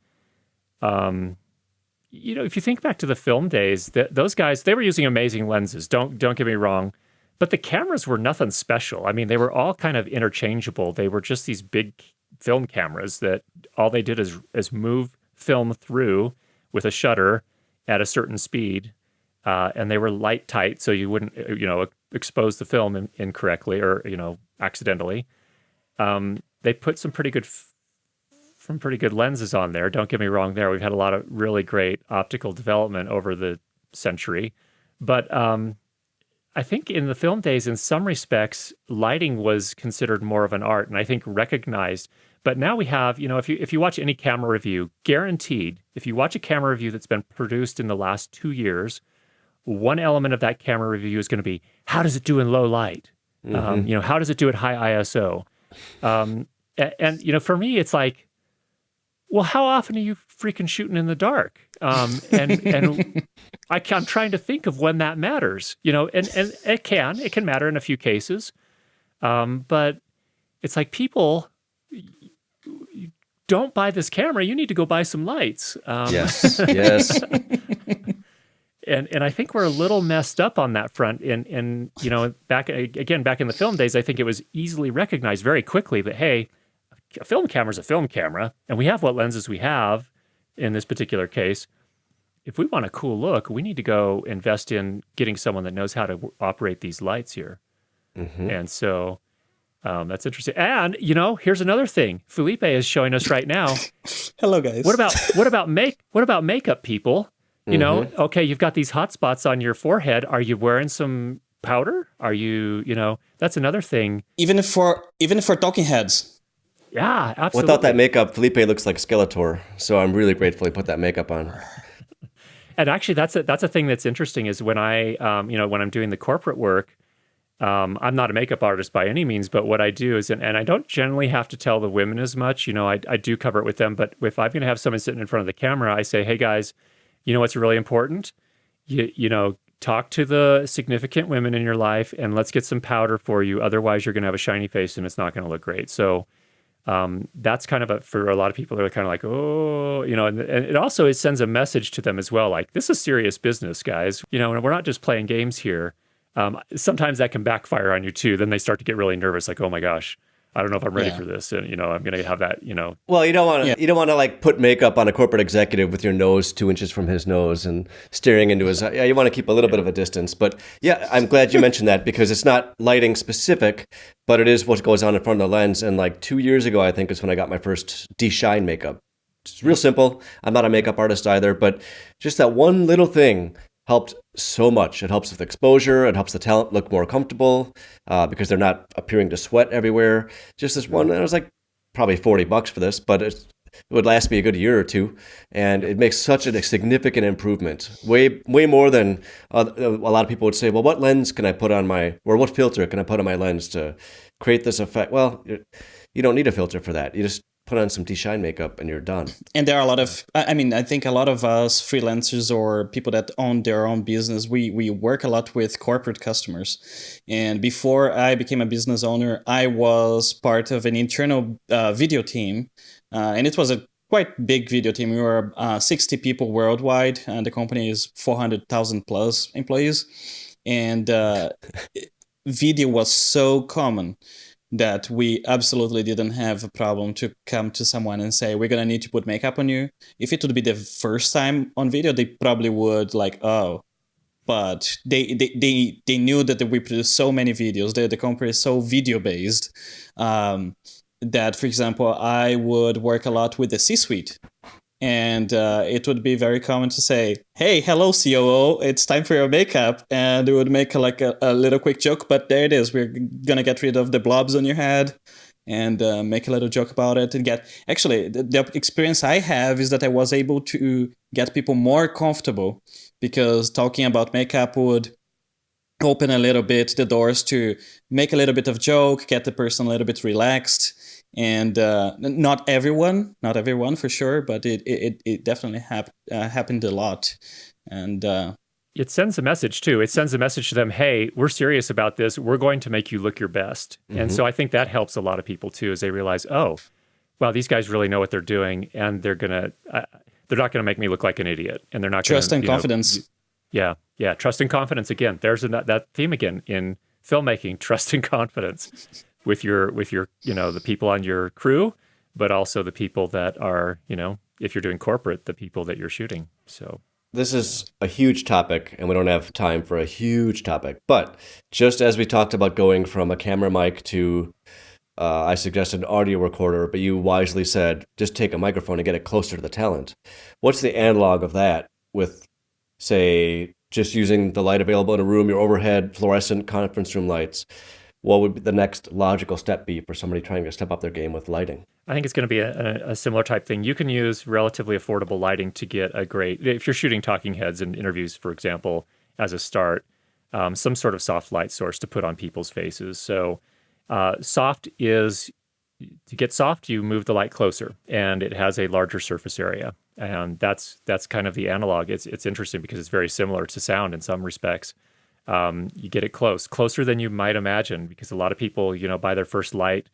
you know, if you think back to the film days, those guys, they were using amazing lenses. Don't get me wrong. But the cameras were nothing special. I mean, they were all kind of interchangeable. They were just these big film cameras that all they did is move film through with a shutter at a certain speed, and they were light tight, so you wouldn't, you know, expose the film incorrectly or, you know, accidentally. They put some pretty good lenses on there. Don't get me wrong there. We've had a lot of really great optical development over the century, but I think in the film days, in some respects, lighting was considered more of an art, and I think recognized. But now we have, you know, if you watch any camera review, guaranteed, if you watch a camera review that's been produced in the last 2 years, one element of that camera review is going to be, how does it do in low light? You know, how does it do at high ISO? And you know, for me, it's like, well, how often are you freaking shooting in the dark? And I'm trying to think of when that matters, you know, and it can matter in a few cases. But it's like, people, you don't buy this camera. You need to go buy some lights. Yes. And I think we're a little messed up on that front. And you know, back in the film days, I think it was easily recognized very quickly that, hey, a film camera is a film camera, and we have what lenses we have in this particular case. If we want a cool look, we need to go invest in getting someone that knows how to operate these lights here. And so that's interesting. And, you know, here's another thing. Felipe is showing us right now. Hello, guys. What about makeup, people? You know, okay, you've got these hot spots on your forehead. Are you wearing some powder? Are you, you know, that's another thing. Even for talking heads. Yeah, absolutely. Without that makeup, Felipe looks like Skeletor. So I'm really grateful he put that makeup on. And actually, that's a thing that's interesting is when I, you know, when I'm doing the corporate work, I'm not a makeup artist by any means, but what I do is, and I don't generally have to tell the women as much, you know, I do cover it with them, but if I'm going to have someone sitting in front of the camera, I say, hey guys, you know what's really important? You know, talk to the significant women in your life and let's get some powder for you. Otherwise, you're going to have a shiny face and it's not going to look great. So that's kind of for a lot of people, they're kind of like, oh, you know, and it sends a message to them as well. Like, this is serious business, guys. You know, and we're not just playing games here. Sometimes that can backfire on you too. Then they start to get really nervous, like, oh my gosh, I don't know if I'm ready for this. And, you know, I'm going to have that, you know. Well, you don't want to like put makeup on a corporate executive with your nose 2 inches from his nose and staring into his eye. Yeah, you want to keep a little bit of a distance. But yeah, I'm glad you mentioned that because it's not lighting specific, but it is what goes on in front of the lens. And like 2 years ago, I think is when I got my first de-shine makeup. It's real simple. I'm not a makeup artist either, but just that one little thing helped so much. It helps with exposure. It helps the talent look more comfortable because they're not appearing to sweat everywhere. Just this one, it was like probably $40 for this, but it would last me a good year or two. And it makes such a significant improvement, way more than a lot of people would say, well, what lens can I put on or what filter can I put on my lens to create this effect. Well, you don't need a filter for that. You just put on some T-Shine makeup and you're done. And there are a lot of, I mean, I think a lot of us freelancers or people that own their own business, we work a lot with corporate customers. And before I became a business owner, I was part of an internal video team. And it was a quite big video team. We were 60 people worldwide, and the company is 400,000 plus employees. And video was so common that we absolutely didn't have a problem to come to someone and say, we're going to need to put makeup on you. If it would be the first time on video, they probably would like, oh, but they knew that we produce so many videos. The company is so video based that, for example, I would work a lot with the C-suite. And it would be very common to say, hey, hello, COO, it's time for your makeup. And it would make like a little quick joke, but there it is. We're going to get rid of the blobs on your head and make a little joke about it. And actually, the experience I have is that I was able to get people more comfortable because talking about makeup would open a little bit the doors to make a little bit of joke, get the person a little bit relaxed. And not everyone for sure, but it definitely happened a lot. And it sends a message too. It sends a message to them, hey, we're serious about this. We're going to make you look your best. And so I think that helps a lot of people too, as they realize, oh, wow, these guys really know what they're doing, and they're not gonna make me look like an idiot, and they're not trust and confidence. Yeah, trust and confidence again. There's that theme again in filmmaking: trust and confidence with your the people on your crew, but also the people that are, if you're doing corporate, the people that you're shooting. So this is a huge topic, and we don't have time for a huge topic. But just as we talked about going from a camera mic to, I suggested an audio recorder, but you wisely said, just take a microphone and get it closer to the talent. What's the analog of that with, say, just using the light available in a room, your overhead fluorescent conference room lights? What would the next logical step be for somebody trying to step up their game with lighting? I think it's going to be a similar type thing. You can use relatively affordable lighting to get a great, if you're shooting talking heads in interviews, for example, as a start, some sort of soft light source to put on people's faces. So to get soft, you move the light closer, and it has a larger surface area. And that's kind of the analog. It's interesting because it's very similar to sound in some respects. You get it closer than you might imagine, because a lot of people, buy their first light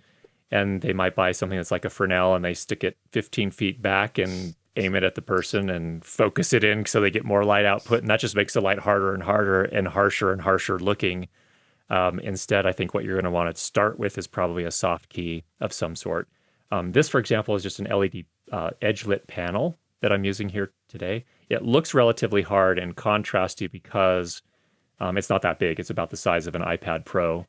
and they might buy something that's like a Fresnel and they stick it 15 feet back and aim it at the person and focus it in so they get more light output. And that just makes the light harder and harder and harsher looking. Instead, I think what you're going to want to start with is probably a soft key of some sort. This, for example, is just an LED edge-lit panel that I'm using here today. It looks relatively hard and contrasty because it's not that big. It's about the size of an iPad Pro.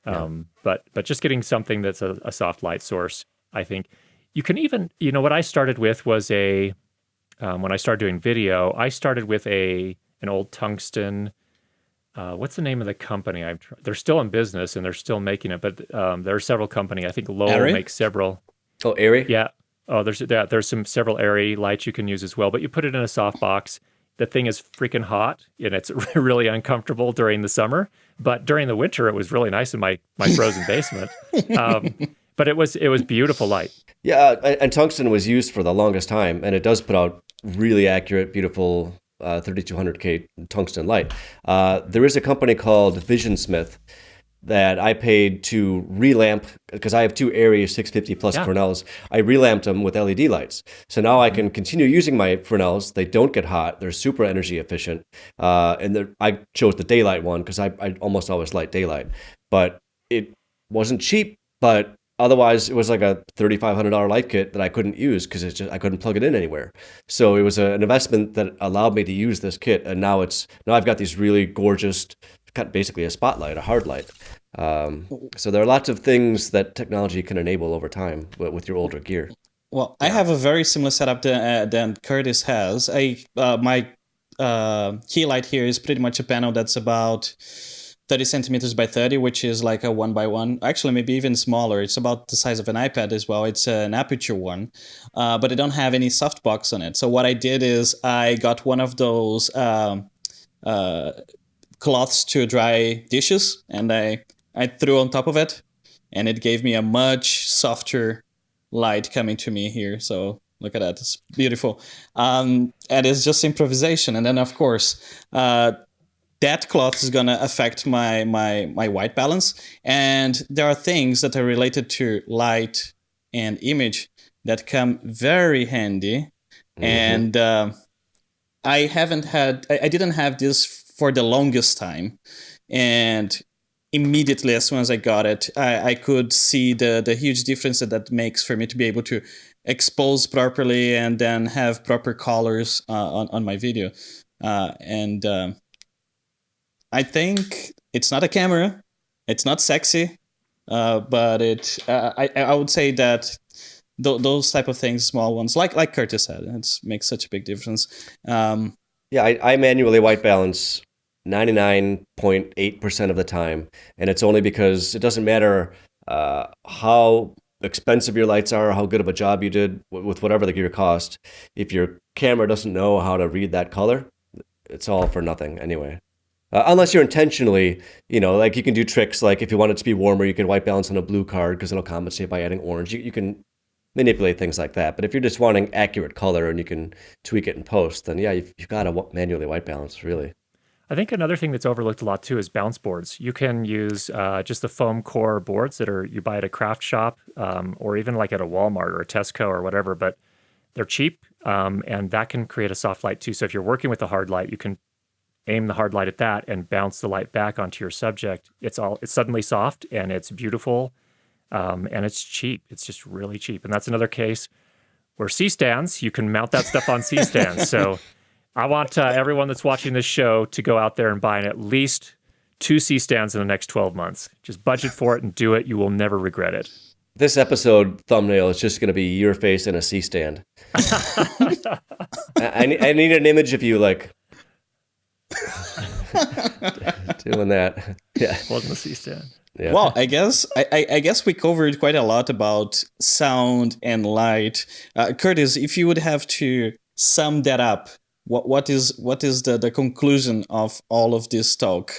But just getting something that's a soft light source, I think. You can even, what I started with was when I started doing video, I started with an old tungsten. What's the name of the company? They're still in business and they're still making it, but there are several companies. I think Lowell makes several. Oh, Airy? Yeah. Oh, there's several Airy lights you can use as well, but you put it in a soft box. The thing is freaking hot, and it's really uncomfortable during the summer. But during the winter, it was really nice in my frozen basement. But it was beautiful light. Yeah, and tungsten was used for the longest time, and it does put out really accurate, beautiful 3200K tungsten light. There is a company called Visionsmith that I paid to relamp, because I have two Airy 650 plus Fresnels. I relamped them with LED lights. So now I can continue using my Fresnels. They don't get hot. They're super energy efficient. And I chose the daylight one because I almost always light daylight. But it wasn't cheap, but otherwise it was like a $3,500 light kit that I couldn't use because I couldn't plug it in anywhere. So it was an investment that allowed me to use this kit. And now I've got these really gorgeous, basically a spotlight, a hard light. So there are lots of things that technology can enable over time with your older gear. Well, I have a very similar setup than Curtis has. My key light here is pretty much a panel that's about 30 centimeters by 30, which is like a 1x1. Actually, maybe even smaller. It's about the size of an iPad as well. It's an aperture one, but I don't have any softbox on it. So what I did is I got one of those cloths to dry dishes, and I threw on top of it, and it gave me a much softer light coming to me here. So look at that, it's beautiful. And it's just improvisation. And then of course, that cloth is gonna affect my white balance. And there are things that are related to light and image that come very handy. And I didn't have this for the longest time. And immediately, as soon as I got it, I could see the huge difference that makes for me to be able to expose properly and then have proper colors on my video. I think it's not a camera, it's not sexy, but I would say that those type of things, small ones, like Curtis said, it makes such a big difference. I manually white balance 99.8% of the time, and it's only because it doesn't matter how expensive your lights are, how good of a job you did with whatever the gear cost. If your camera doesn't know how to read that color, it's all for nothing anyway. Unless you're intentionally, like you can do tricks, like if you want it to be warmer, you can white balance on a blue card because it'll compensate by adding orange. You can manipulate things like that. But if you're just wanting accurate color and you can tweak it in post, then yeah, you've got to manually white balance, really. I think another thing that's overlooked a lot too is bounce boards. You can use just the foam core boards that you buy at a craft shop or even like at a Walmart or a Tesco or whatever, but they're cheap and that can create a soft light too. So if you're working with a hard light, you can aim the hard light at that and bounce the light back onto your subject. It's suddenly soft and it's beautiful and it's cheap. It's just really cheap. And that's another case where C-stands, you can mount that stuff on C-stands. So I want everyone that's watching this show to go out there and buy at least 2 C-stands in the next 12 months. Just budget for it and do it. You will never regret it. This episode thumbnail is just going to be your face in a C-stand. I need an image of you like doing that. Yeah. Holding the C-stand. Yeah. Well, I guess we covered quite a lot about sound and light. Curtis, if you would have to sum that up, what is the conclusion of all of this talk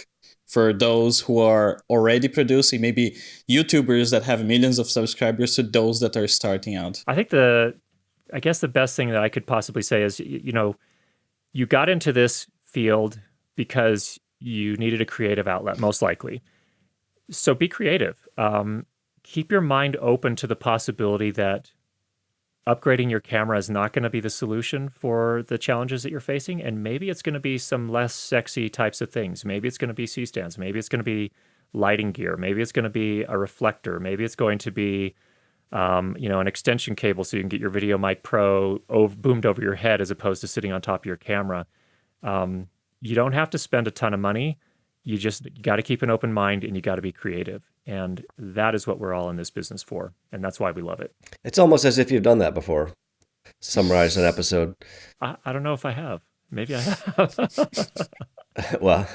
for those who are already producing, maybe YouTubers that have millions of subscribers to those that are starting out? I think I guess the best thing that I could possibly say is, you got into this field because you needed a creative outlet, most likely. So be creative. Keep your mind open to the possibility that upgrading your camera is not going to be the solution for the challenges that you're facing. And maybe it's going to be some less sexy types of things. Maybe it's going to be C-stands. Maybe it's going to be lighting gear. Maybe it's going to be a reflector. Maybe it's going to be, an extension cable so you can get your Video Mic Pro boomed over your head as opposed to sitting on top of your camera. You don't have to spend a ton of money. You got to keep an open mind and you got to be creative. And that is what we're all in this business for. And that's why we love it. It's almost as if you've done that before. Summarize an episode. I don't know if I have. Maybe I have. Well,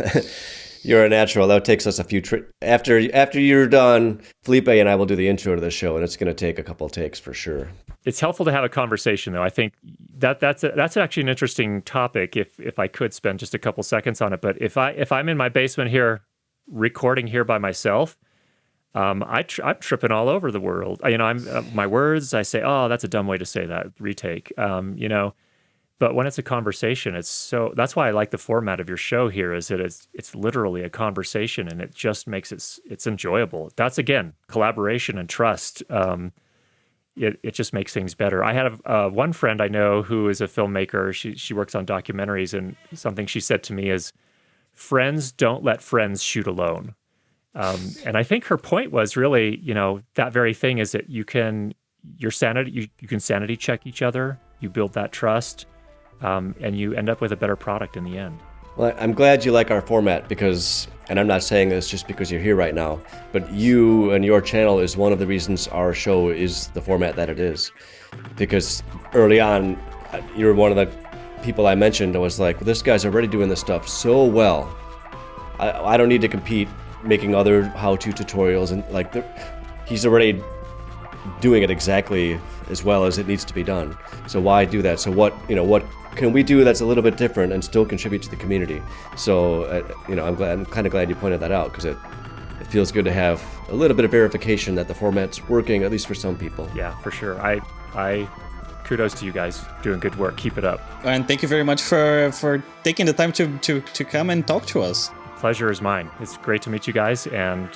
you're a natural. That takes us a few after you're done, Felipe and I will do the intro to the show, and it's going to take a couple of takes for sure. It's helpful to have a conversation, though. I think that's actually an interesting topic. If I could spend just a couple seconds on it, but if I'm in my basement here, recording here by myself, I'm tripping all over the world. I'm my words. I say, "Oh, that's a dumb way to say that." Retake. But when it's a conversation, that's why I like the format of your show here. Is that it's literally a conversation, and it just makes it's enjoyable. That's again collaboration and trust. It just makes things better. I had one friend I know who is a filmmaker. She works on documentaries, and something she said to me is, "Friends don't let friends shoot alone." And I think her point was really, that very thing is that you can sanity check each other. You build that trust, and you end up with a better product in the end. Well, I'm glad you like our format because, and I'm not saying this just because you're here right now, but you and your channel is one of the reasons our show is the format that it is. Because early on, you were one of the people I mentioned. I was like, well, this guy's already doing this stuff so well. I don't need to compete making other how-to tutorials, and he's already doing it exactly as well as it needs to be done. So why do that? So what can we do that's a little bit different and still contribute to the community? So I'm kind of glad you pointed that out because it feels good to have a little bit of verification that the format's working, at least for some people. Yeah, for sure. I kudos to you guys doing good work. Keep it up. And thank you very much for taking the time to come and talk to us. Pleasure is mine. It's great to meet you guys, and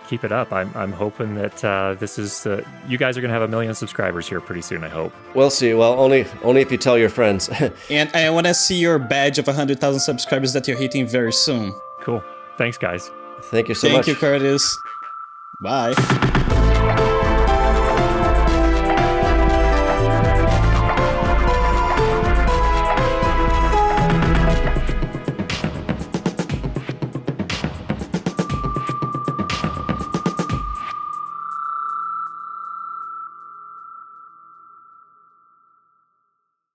keep it up. I'm hoping that this is you guys are going to have 1 million subscribers here pretty soon, I hope. We'll see. Well, only if you tell your friends. And I want to see your badge of 100,000 subscribers that you're hitting very soon. Cool. Thanks, guys. Thank you so much. Thank you, Curtis. Bye.